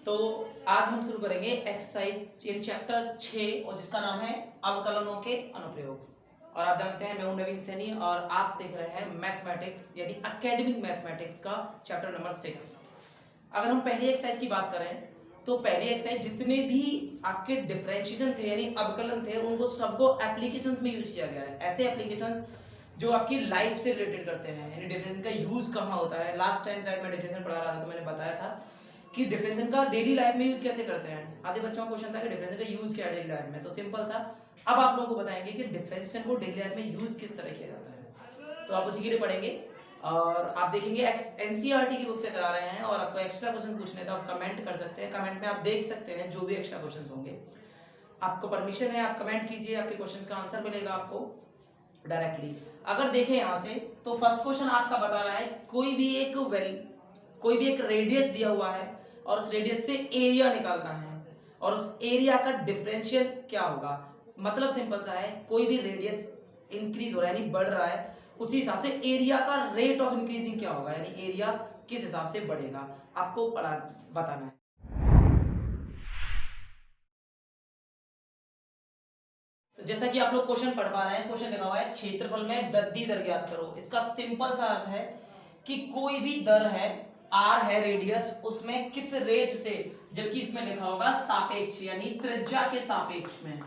तो आज हम शुरू करेंगे एक्सरसाइज इन चैप्टर 6 और जिसका नाम है अवकलनों के अनुप्रयोग। और आप जानते हैं मैं हूं नवीन सैनी और आप देख रहे हैं मैथमेटिक्स यानी एकेडमिक मैथमेटिक्स का चैप्टर नंबर 6। अगर हम पहली एक्सरसाइज की बात करें तो पहली एक्सरसाइज जितने भी आपके डिफरेंशिएशन थे यानी अवकलन थे उनको सबको एप्लीकेशंस में यूज किया गया है। ऐसे एप्लीकेशंस जो आपकी लाइफ से रिलेटेड करते हैं यानी डिफरेंशिएशन का यूज कहाँ होता है। लास्ट टाइम शायद मैं डिफरेंशिएशन पढ़ा रहा था तो मैंने बताया था कि डिफरेंशिएशन का डेली लाइफ में यूज कैसे करते हैं। आधे बच्चों का क्वेश्चन था कि डिफरेंशिएशन का यूज क्या है डेली लाइफ में, तो सिंपल सा अब आप लोगों को बताएंगे कि डिफरेंशिएशन को डेली लाइफ में यूज किस तरह किया जाता है। तो आप उसी के लिए पढ़ेंगे और आप देखेंगे एनसीईआरटी की बुक से करा रहे हैं और आपको एक्स्ट्रा क्वेश्चन पूछने तो आप कमेंट कर सकते हैं। कमेंट में आप देख सकते हैं जो भी एक्स्ट्रा क्वेश्चंस होंगे, आपको परमिशन है, आप कमेंट कीजिए, आपके क्वेश्चंस का आंसर मिलेगा आपको डायरेक्टली। अगर देखें यहाँ से तो फर्स्ट क्वेश्चन आपका बता रहा है कोई भी एक रेडियस दिया हुआ है और उस रेडियस से एरिया निकालना है और उस एरिया का डिफरेंशियल क्या होगा। मतलब सिंपल सा है, कोई भी रेडियस इंक्रीज हो रहा है यानी बढ़ रहा है, उसी हिसाब से एरिया का रेट ऑफ इंक्रीजिंग क्या होगा यानी एरिया किस हिसाब से बढ़ेगा, आपको बताना है। तो जैसा कि आप लोग क्वेश्चन पढ़ पा रहे हैं, क्वेश्चन लिखा हुआ है क्षेत्रफल में वृद्धि दर ज्ञात करो। इसका सिंपल सा अर्थ है कि कोई भी दर है, आर है रेडियस, उसमें किस रेट से, जबकि इसमें लिखा होगा सापेक्ष यानी त्रिज्या के सापेक्ष में,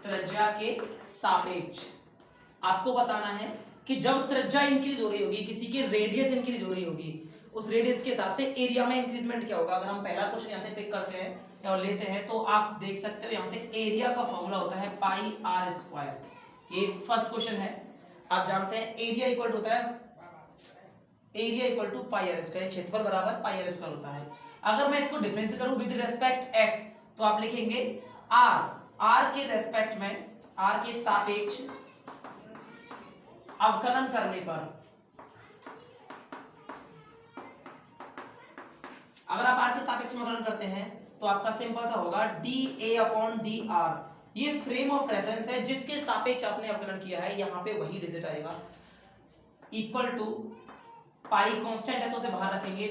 त्रिज्या के सापेक्ष आपको बताना है कि जब त्रिज्या इंक्रीज हो रही होगी, किसी की रेडियस इंक्रीज हो रही होगी, उस रेडियस के हिसाब से एरिया में इंक्रीजमेंट क्या होगा। अगर हम पहला क्वेश्चन यहाँ से पिक करते हैं और लेते हैं तो आप देख सकते हो यहाँ से एरिया का फॉर्मूला होता है पाई आर स्क्वायर। ये फर्स्ट क्वेश्चन है। आप जानते हैं एरिया इक्वल होता है पाई आर स्क्वायर, क्षेत्रफल बराबर पाई आर स्क्वायर होता है। अगर मैं इसको डिफरेंशिएट करूं विद रिस्पेक्ट एक्स तो आप लिखेंगे आर के रेस्पेक्ट में, आर के सापेक्ष अवकलन करने पर, अगर आप आर के सापेक्ष में अवकलन करते हैं तो आपका सिंपल सा होगा D A upon D are. ये फ्रेम ऑफ रेफरेंस है जिसके सापेक्ष आपने अवकलन किया है, यहां पे वही डिजिट आएगा, इक्वल टू पाई कांस्टेंट है तो उसे बाहर रखेंगे,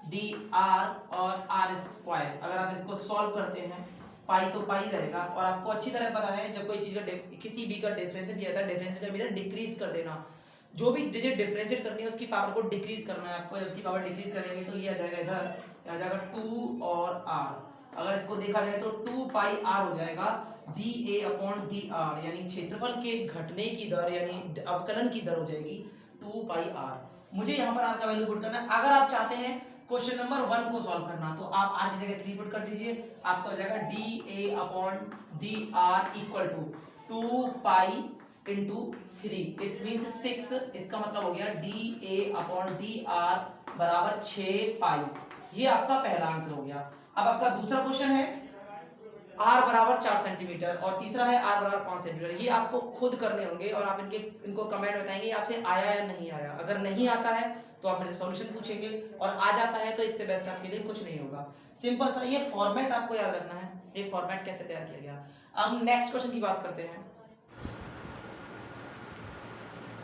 डी आर और आर स्क्वायर। अगर आप इसको सॉल्व करते हैं पाई तो पाई रहेगा और आपको अच्छी तरह पता है जब कोई चीज का किसी भी का डिफरेंशिएट किया था, डिफरेंशिएट का मीन डिक्रीज कर देना। जो भी डिजिट डिफरेंशिएट करनी है उसकी पावर को डिक्रीज करना है आपको। जब उसकी पावर डिक्रीज करेंगे तो ये आ जाएगा इधर, आ जाएगा 2 और r। अगर इसको देखा जाए तो 2 पाई r हो जाएगा D A upon D are, यानी क्षेत्रफल के घटने की दर यानी अवकलन की दर हो जाएगी 2 पाई r। मुझे यहाँ पर r का वैल्यू पुट करना है। अगर आप चाहते हैं क्वेश्चन नंबर 1 को सॉल्व करना तो आप r की जगह 3 पुट कर दीजिए, आपका हो जाएगा D A upon D R equal to 2 pi into 3, it means 6। इसका मतलब हो गया D A upon D R बराबर 6 पाई। ये आपका पहला आंसर हो गया। अब आपका दूसरा क्वेश्चन है आर बराबर 4 सेंटीमीटर और तीसरा है आर बराबर 5 सेंटीमीटर। ये आपको खुद करने होंगे और आप इनको कमेंट बताएंगे आपसे आया या नहीं आया। अगर नहीं आता है तो आप मेरे से सॉल्यूशन पूछेंगे और आ जाता है तो इससे बेस्ट आपके लिए कुछ नहीं होगा। सिंपल सा ये फॉर्मेट आपको याद रखना है, ये फॉर्मेट कैसे तैयार किया गया। अब नेक्स्ट क्वेश्चन की बात करते हैं।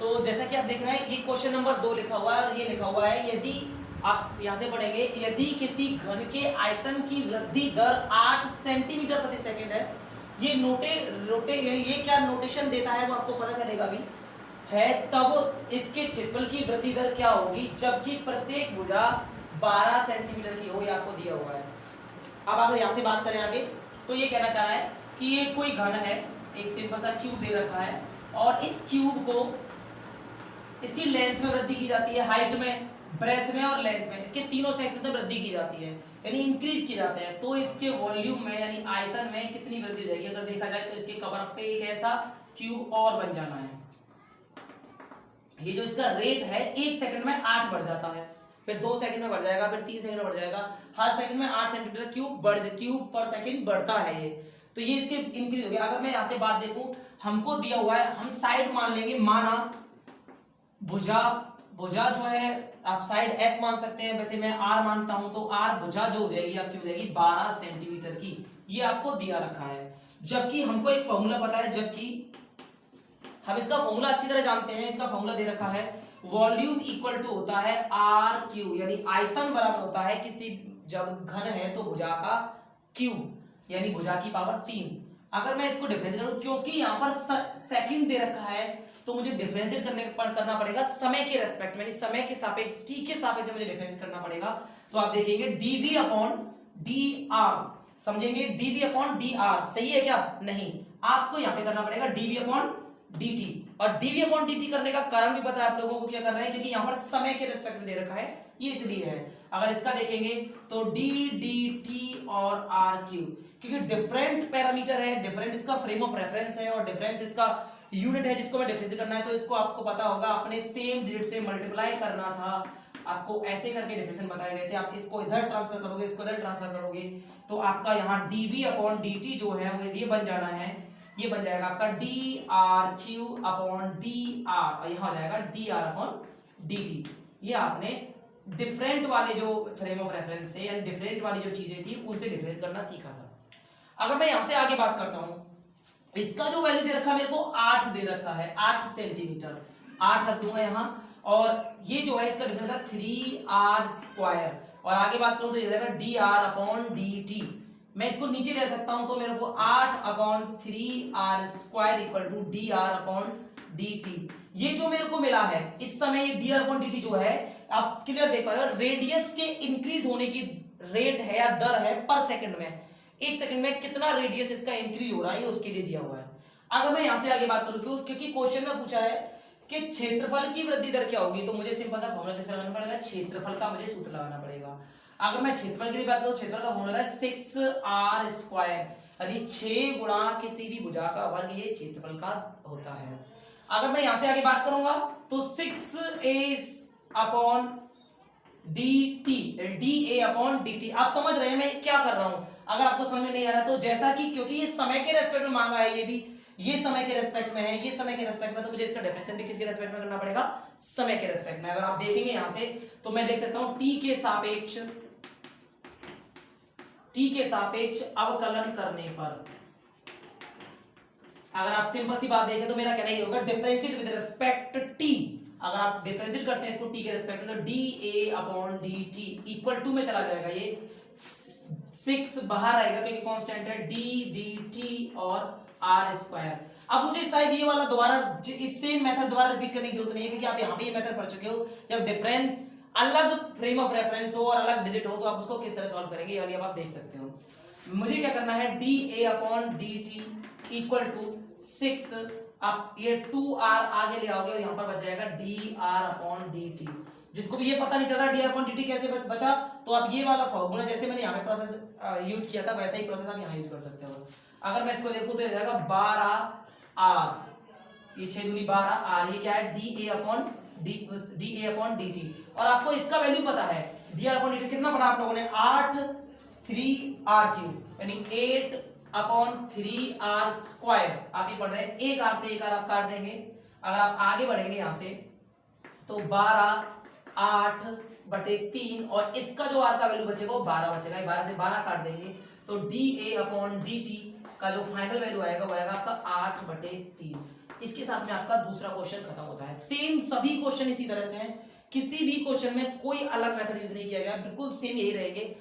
तो जैसा कि आप देख रहे हैं ये क्वेश्चन नंबर 2 लिखा हुआ है और ये लिखा हुआ है यदि आप यहां से पढ़ेंगे, यदि किसी घन के आयतन की वृद्धि दर 8 सेंटीमीटर प्रति सेकंड है, ये ये क्या नोटेशन देता है वो आपको पता चलेगा भी है, तब इसके क्षेत्रफल की वृद्धि दर क्या होगी जबकि प्रत्येक भुजा 12 सेंटीमीटर की हो, ये आपको दिया हुआ है। अब अगर यहां से बात करें आगे तो ये कहना चाह रहा है कि ये कोई घन है, एक सिंपल सा क्यूब दे रखा है और इस क्यूब को इसकी लेंथ में वृद्धि की जाती है, हाइट में, ब्रेथ में और लेंथ में, इसके तीनों सेक्शन में वृद्धि की जाती है यानी इंक्रीज की जाते हैं। तो इसके वॉल्यूम में यानी आयतन में कितनी वृद्धि हो जाएगी। अगर देखा जाए तो इसके कवर अप पे एक ऐसा क्यूब और बन जाना है। ये जो इसका रेट है 1 सेकंड में 8 बढ़ जाता है, फिर 2 सेकंड में बढ़ जाएगा, फिर 3 सेकंड में बढ़ जाएगा, हर सेकंड में 8 सेंटीमीटर क्यूब पर सेकंड बढ़ता है ये। तो ये इसके इंक्रीज हो गया। अगर मैं यहाँ से बात देखूं, हमको दिया हुआ है, हम साइड मान लेंगे, माना भुजा जो है आप साइड S मान सकते हैं, वैसे मैं R मानता हूं तो R भुजा जो हो जाएगी आपकी हो जाएगी 12 सेंटीमीटर की, ये आपको दिया रखा है। जबकि हमको एक फॉर्मूला पता है, जबकि हम इसका फॉर्मूला अच्छी तरह जानते हैं, इसका फॉर्मूला दे रखा है वॉल्यूम इक्वल टू होता है आर क्यू, यानी आयतन बराबर होता है किसी जब घन है तो भुजा का क्यूब यानी भुजा की पावर 3। अगर मैं इसको डिफरेंशिएट करूं, क्योंकि यहाँ पर सेकंड दे रखा है तो मुझे डिफरेंशिएट करना पड़ेगा समय के रेस्पेक्ट में, समय के सापेक्ष, t के सापेक्ष मुझे डिफरेंशिएट करना पड़ेगा। तो आप देखेंगे dv अपॉन dr, समझेंगे dv अपॉन dr सही है क्या? नहीं, आपको यहाँ पे करना पड़ेगा dv अपॉन dt। और dv अपॉन dt करने का कारण भी पता है आप लोगों को, क्या कर रहे हैं, क्योंकि यहाँ पर समय के रेस्पेक्ट में दे रखा है, ये इसलिए है। अगर इसका देखेंगे तो d dt और r क्यूब, क्योंकि डिफरेंट पैरामीटर है, डिफरेंट इसका फ्रेम ऑफ रेफरेंस है और डिफरेंट इसका यूनिट है जिसको मैं डिफरेंशिएट करना है, तो इसको आपको पता होगा अपने सेम डिजिट से मल्टीप्लाई करना था। आपको ऐसे करके डिफरेंशिएशन बताए गए थे, आप इसको इधर ट्रांसफर करोगे, इसको इधर ट्रांसफर करोगे तो आपका यहाँ dv अपॉन dt जो है वो ये बन जाना है, ये बन जाएगा आपका dr3 अपॉन dr, और यहाँ हो जाएगा dr अपॉन dt। ये आपने डिफरेंट वाले जो फ्रेम ऑफ रेफरेंस से यानी डिफरेंट वाली जो चीजें थी उनसे डिफरेंशिएट करना सीखा था। अगर मैं यहां से आगे बात करता हूं, इसका जो वैल्यू दे रखा है मेरे को 8 दे रखा है, 8 सेंटीमीटर, 8 रख दूंगा यहां, और ये जो है इसका डिफरेंस है 3r स्क्वायर, और आगे बात करूं तो ये जाएगा dr अपॉन dt। मैं इसको नीचे ले सकता हूं तो मेरे को 8 upon 3r square equal to dr upon dt। ये जो मेरे को मिला है इस समय, ये dr अपॉन dt जो है आप क्लियर देख पा रहे हो, रेडियस के इंक्रीज होने की रेट है या दर है पर सेकंड में, एक सेकंड में कितना रेडियस इसका इंक्रीज हो रहा है उसके लिए दिया हुआ है। अगर मैं यहां से आगे बात करूं, क्योंकि क्वेश्चन में पूछा है कि क्षेत्रफल की वृद्धि दर क्या होगी, तो मुझे सिंपल सा फॉर्मूला किसका लगाना पड़ेगा, क्षेत्रफल का मुझे सूत्र लगाना पड़ेगा। अगर मैं क्षेत्रफल के लिए बात करूं, क्षेत्रफल का फॉर्मूला है 6r स्क्वायर, यदि 6 गुणा किसी भी भुजा का वर्ग ये क्षेत्रफल का होता है। अगर मैं यहां से आगे बात करूंगा तो 6a upon dt, da upon dt। आप समझ रहे हैं मैं क्या कर रहा हूं? अगर आपको समझ में नहीं आ रहा तो जैसा कि, क्योंकि ये समय के रेस्पेक्ट में मांगा है, ये भी ये समय के रेस्पेक्ट में है, ये समय के रेस्पेक्ट में, तो मुझे इसका डिफरेंशिएशन भी किसके रेस्पेक्ट में करना पड़ेगा, समय के रेस्पेक्ट में। अगर आप देखेंगे यहां से तो मैं लिख सकता हूं t के सापेक्ष अवकलन करने पर, अगर आप सिंपल सी बात देखें तो मेरा कहना ये होगा डिफरेंशिएट विद रिस्पेक्ट t। अगर आप डिफरेंशिएट करते हैं इसको t के रिस्पेक्ट में तो dA upon dt equal to में चला जाएगा, ये 6 बाहर आएगा क्योंकि कांस्टेंट है, d dt और r स्क्वायर। अब मुझे शायद ये वाला दोबारा इस सेम मेथड दोबारा रिपीट करने की जरूरत नहीं है, क्योंकि आप यहाँ पे ये मेथड पढ़ चुके हो। जब डिफरेंट अलग फ्रेम ऑफ रेफरेंस हो और अलग डिजिट हो तो आप उसको किस तरह सॉल्व करेंगे, ये वाली अब आप देख सकते हो। मुझे क्या करना है, dA upon dt equal to 6, आप ये 2r आगे ले आओगे और यहाँ पर बच जाएगा dr अपॉन dt। जिसको भी ये पता नहीं चल रहा dr अपॉन dt कैसे बचा, तो आप ये वाला फॉर्मूला जैसे मैंने यहाँ पे प्रोसेस यूज किया था वैसा ही प्रोसेस आप यहाँ यूज कर सकते हो। अगर मैं इसको देखूं तो ये जाएगा 12r, ये 6 दूनी 12r, ये क्या है dA अपॉन dt। और आपको इसका वैल्यू पता है, dr अपॉन dt कितना पढ़ा आप लोगों ने, 8 3r क्यूब यानी 8 अपॉन 3r स्क्वायर। आप ये पढ़ रहे हैं, एक r से एक r आप काट देंगे। अगर आप आगे बढ़ेंगे यहां से तो 12 8 बटे 3, और इसका जो r का वैल्यू बचेगा वो 12 बचेगा, 12 से 12 काट देंगे तो dA अपॉन dt का जो फाइनल वैल्यू आएगा वो आएगा आपका 8 बटे 3। इसके साथ में आपका दूसरा क्वेश्चन खत्म होता है। सेम सभी क्वेश्चन इसी तरह से हैं, किसी भी क्वेश्चन में कोई अलग मेथड यूज नहीं किया गया, बिल्कुल सेम यही रहेंगे।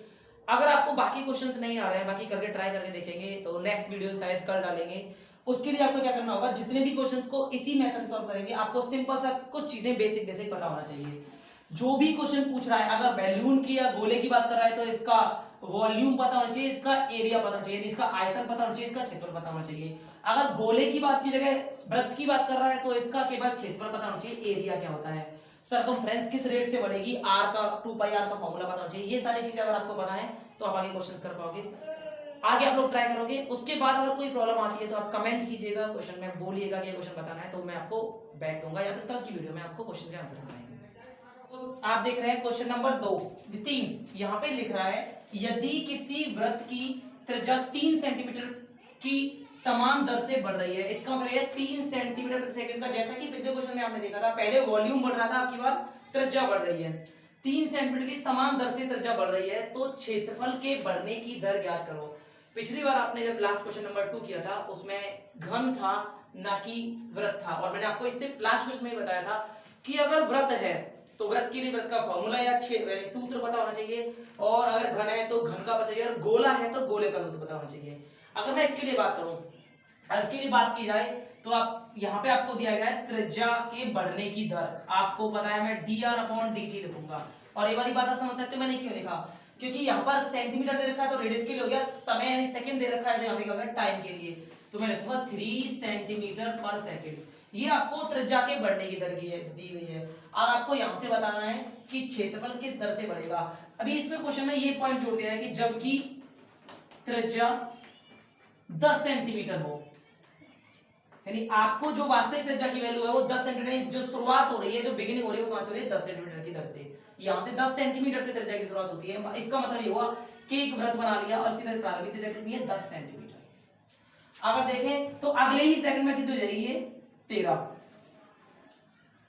अगर आपको बाकी क्वेश्चंस नहीं आ रहे हैं, बाकी करके ट्राई करके देखेंगे तो नेक्स्ट वीडियो शायद कल डालेंगे। उसके लिए आपको क्या करना होगा, जितने भी क्वेश्चंस को इसी मेथड से सॉल्व करेंगे, आपको सिंपल सा कुछ चीजें बेसिक पता होना चाहिए। जो भी क्वेश्चन पूछ रहा है, अगर बैलून की या गोले की बात कर रहा है तो इसका वॉल्यूम पता होना चाहिए, इसका एरिया पता होना चाहिए, इसका आयतन पता होना चाहिए, इसका क्षेत्रफल पता होना चाहिए। अगर गोले की बात की जगह वृत्त की बात कर रहा है तो इसका केवल क्षेत्रफल पता होना चाहिए, एरिया क्या होता है, सरकमफ्रेंस किस रेट से बढ़ेगी, r का 2πr का फॉर्मूला पता होना चाहिए। ये सारी चीजें अगर आपको पता है तो आप आगे क्वेश्चंस कर पाओगे, आगे आप लोग ट्राई करोगे। उसके बाद अगर कोई प्रॉब्लम आती है तो आप कमेंट कीजिएगा, क्वेश्चन में बोलिएगा कि ये क्वेश्चन बताना है, तो मैं आपको बैक दूंगा या फिर कल की वीडियो में आपको क्वेश्चन के आंसर बताएंगे। तो आप देख रहे हैं क्वेश्चन नंबर 3, यहाँ पे लिख रहा है यदि किसी वृत्त की त्रिज्या 3 सेंटीमीटर की समान दर से बढ़ रही है, इसका मतलब है 3 सेंटीमीटर प्रति सेकंड का, जैसा कि पिछले क्वेश्चन में आपने देखा था, पहले वॉल्यूम बढ़ रहा था, आपकी बार त्रिज्या बढ़ रही है। 3 सेंटीमीटर की समान दर से त्रिज्या बढ़ रही है तो क्षेत्रफल के बढ़ने की दर ज्ञात करो। पिछली बार आपने जब लास्ट क्वेश्चन नंबर 2 किया था उसमें घन था ना कि वृत्त था, और मैंने आपको इससे लास्ट क्वेश्चन में बताया था कि अगर वृत्त है तो वृत्त के लिए वृत्त का फॉर्मूला या सूत्र पता होना चाहिए, और अगर घन है तो घन का पता चाहिए, और गोला है तो गोले का सूत्र पता होना चाहिए। अगर मैं इसके लिए बात करूं, और इसके लिए बात की जाए तो आप यहाँ पे आपको दिया गया है त्रिज्या के बढ़ने की दर, आपको पता है मैं dr/dt लिखूंगा। और ये वाली बात आप समझ सकते हो मैंने क्यों लिखा, क्योंकि यहाँ पर सेंटीमीटर दे रखा है तो रेडियस के लिए हो गया, समय यानी सेकंड दे रखा है तो यहाँ पे क्या होगा टाइम के लिए, तो मैं लिखूंगा 3 सेंटीमीटर पर सेकंड। ये आपको त्रिज्या के बढ़ने की दर दी गई है। अब आपको यहाँ से बताना है कि क्षेत्रफल किस दर से बढ़ेगा। अभी इसमें क्वेश्चन में ये पॉइंट जोड़ दिया है कि जबकि त्रिज्या 10 सेंटीमीटर हो, यानी आपको जो वास्तविक त्रिज्या की वैल्यू है वो 10 सेंटीमीटर, जो शुरुआत हो रही है, जो बिगिनिंग हो रही है वो कहां से हो रही है 10 सेंटीमीटर की दर से। यहां से 10 सेंटीमीटर से त्रिज्या की शुरुआत होती है, इसका मतलब ये हुआ कि एक वृत्त बना लिया और इसकी प्रारंभिक त्रिज्या कितनी है 10 सेंटीमीटर। अगर देखें तो अगले ही सेकंड में कितनी हो जाएगी ये 13,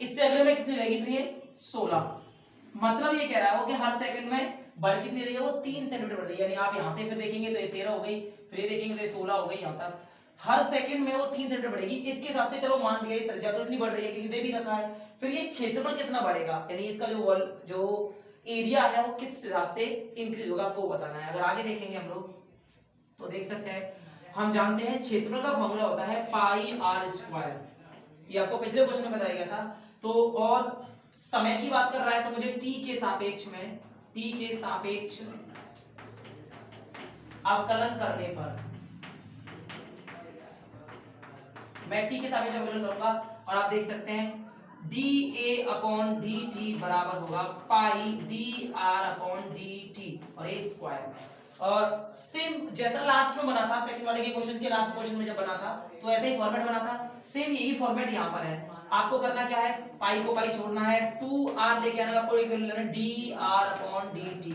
इससे अगले में कितनी हो जाएगी फिर ये 16। मतलब ये कह रहा है कि हर सेकंड में बढ़ कितनी रही है वो 3 सेंटीमीटर बढ़ रही है, यानी आप यहां से फिर देखेंगे तो ये 13 हो गई, फिर ये देखेंगे तो ये 16 हो गई, यहां तक हर सेकंड में वो 3 सेंटीमीटर बढ़ेगी। इसके हिसाब से चलो मान लिया ये त्रिज्या तो इतनी बढ़ रही है क्योंकि दे भी रखा है, फिर ये क्षेत्रफल कितना बढ़ेगा, यानी इसका जो एरिया है वो किस हिसाब से इंक्रीज होगा वो बताना है। अगर आगे देखेंगे हम लोग तो देख सकते हैं, हम जानते हैं क्षेत्रफल का फॉर्मूला होता है पाई आर स्क्वायर, ये आपको पिछले क्वेश्चन में बताया गया था। तो और समय की बात कर रहा है तो मुझे टी के सापेक्ष अवकलन करने पर मैं टी के सापेक्ष अवकलन करूंगा, और आप देख सकते हैं dA/dt बराबर होगा पाई dr/dt और a स्क्वायर। और सेम जैसा लास्ट में बना था सेकंड वाले के क्वेश्चन के लास्ट क्वेश्चन में जब बना था तो ऐसा ही फॉर्मेट बना था, सेम यही फॉर्मेट यहाँ पर है। आपको करना क्या है, पाई को पाई छोड़ना है, 2r लेके आना है, आपको एक वैल्यू लेना है dr/dt।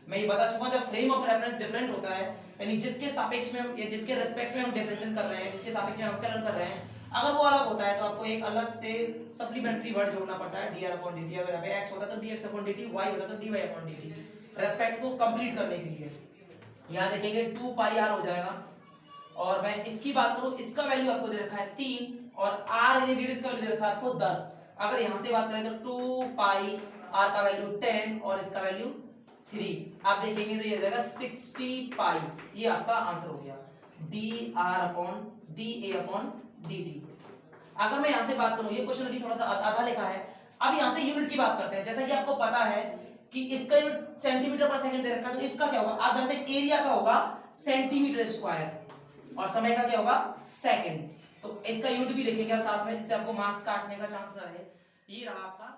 मैं ये बता चुका हूं जब फ्रेम ऑफ रेफरेंस डिफरेंट होता है, यानी जिसके सापेक्ष में हम या जिसके रिस्पेक्ट में हम डिफरेंशिएट कर रहे हैं, जिसके सापेक्ष में हम अवकलन कर रहे हैं, अगर वो अलग होता है तो आपको एक अलग से सप्लीमेंट्री वर्ड जोड़ना पड़ता है dr/dt। अगर यहाँ पे x होता तो dx/dt, y होता तो dy/dt, रेस्पेक्ट को कंप्लीट करने के लिए। यहाँ देखेंगे 2 पाई r हो जाएगा, और मैं इसकी बात करूं इसका वैल्यू आपको दे रखा है 3, और r यानी रेडियस का वैल्यू दे रखा है आपको 10। अगर यहाँ से बात करें तो 2 पाई r का वैल्यू 10 और इसका वैल्यू 3, आप देखेंगे तो ये हो जाएगा 60 पाई, ये आपका आंसर हो गया dr/dA/dt। अगर मैं यहां से बात करूं, ये क्वेश्चन अभी थोड़ा सा आधा लिखा है, अब यहां से यूनिट की बात करते हैं। जैसा कि आपको पता है कि इसका यूनिट सेंटीमीटर पर सेकंड दे रखा है, तो इसका क्या होगा आप जानते हैं, एरिया का होगा सेंटीमीटर स्क्वायर और समय का क्या होगा सेकंड। तो इसका यूनिट भी लिखेंगे आप साथ में, जिससे आपको मार्क्स काटने का चांस रहे। ये रहा आपका